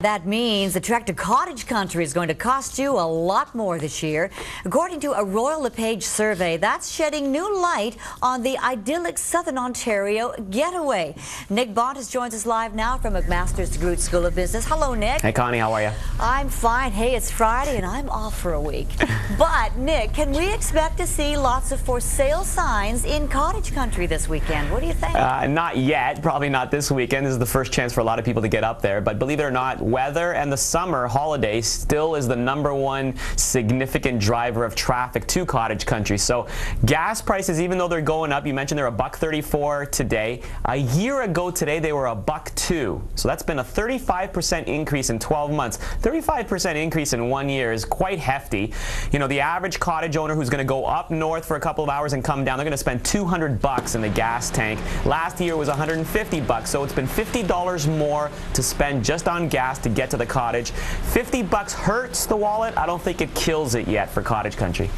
That means the trek to cottage country is going to cost you a lot more this year. According to a Royal LePage survey, that's shedding new light on the idyllic Southern Ontario getaway. Nick Bontis joins us live now from McMaster's DeGroote School of Business. Hello, Nick. Hey, Connie, how are you? I'm fine. Hey, it's Friday and I'm off for a week. But, Nick, can we expect to see lots of for sale signs in cottage country this weekend? What do you think? Not yet. Probably not this weekend. This is the first chance for a lot of people to get up there. But believe it or not, weather and the summer holiday still is the #1 significant driver of traffic to cottage country. So gas prices, even though they're going up, you mentioned they're $1.34 today. A year ago today, they were $1.02. So that's been a 35% increase in 12 months. 35% increase in 1 year is quite hefty. You know, the average cottage owner who's going to go up north for a couple of hours and come down, they're going to spend $200 in the gas tank. Last year was $150, so it's been $50 more to spend just on gas to get to the cottage. $50 hurts the wallet. I don't think it kills it yet for cottage country.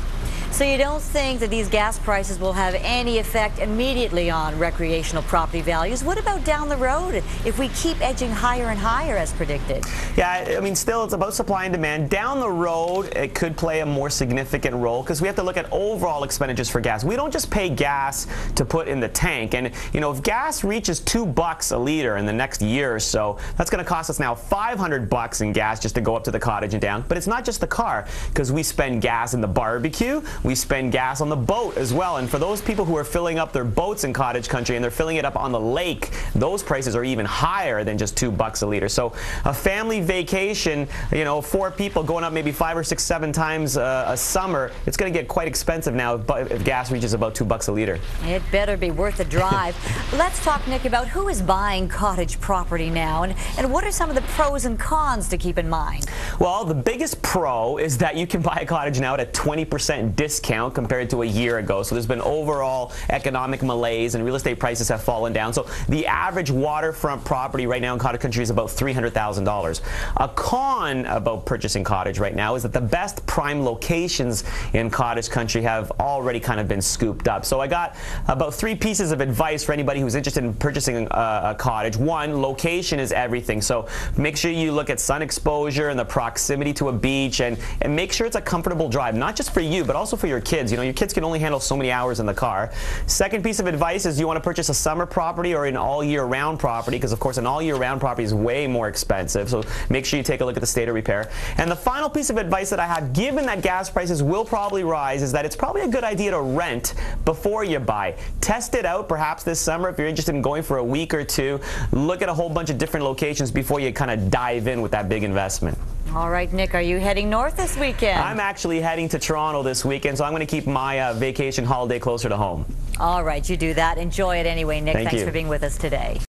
So you don't think that these gas prices will have any effect immediately on recreational property values? What about down the road if we keep edging higher and higher as predicted? Yeah, I mean, still it's about supply and demand. Down the road, it could play a more significant role because we have to look at overall expenditures for gas. We don't just pay gas to put in the tank. And, you know, if gas reaches $2 a liter in the next year or so, that's going to cost us now $500 in gas just to go up to the cottage and down. But it's not just the car, because we spend gas in the barbecue. We spend gas on the boat as well. And for those people who are filling up their boats in cottage country and they're filling it up on the lake, those prices are even higher than just $2 a liter. So a family vacation, you know, 4 people going up maybe 5 or 6, 7 times a summer, it's going to get quite expensive now if gas reaches about $2 a liter. It better be worth the drive. Let's talk, Nick, about who is buying cottage property now and what are some of the pros and cons to keep in mind? Well, the biggest pro is that you can buy a cottage now at a 20% discount compared to a year ago. So there's been overall economic malaise and real estate prices have fallen down. So the average waterfront property right now in cottage country is about $300,000. A con about purchasing cottage right now is that the best prime locations in cottage country have already kind of been scooped up. So I got about 3 pieces of advice for anybody who's interested in purchasing a cottage. 1, location is everything. So make sure you look at sun exposure and the proximity to a beach and make sure it's a comfortable drive, not just for you, but also for your kids. You know, your kids can only handle so many hours in the car. Second piece of advice is you want to purchase a summer property or an all-year-round property, because of course an all-year-round property is way more expensive. So make sure you take a look at the state of repair. And the final piece of advice that I have, given that gas prices will probably rise, is that it's probably a good idea to rent before you buy. Test it out perhaps this summer if you're interested in going for a week or 2. Look at a whole bunch of different locations before you kind of dive in with that big investment. All right, Nick, are you heading north this weekend? I'm actually heading to Toronto this weekend, so I'm going to keep my vacation holiday closer to home. All right, you do that. Enjoy it anyway, Nick. Thanks for being with us today.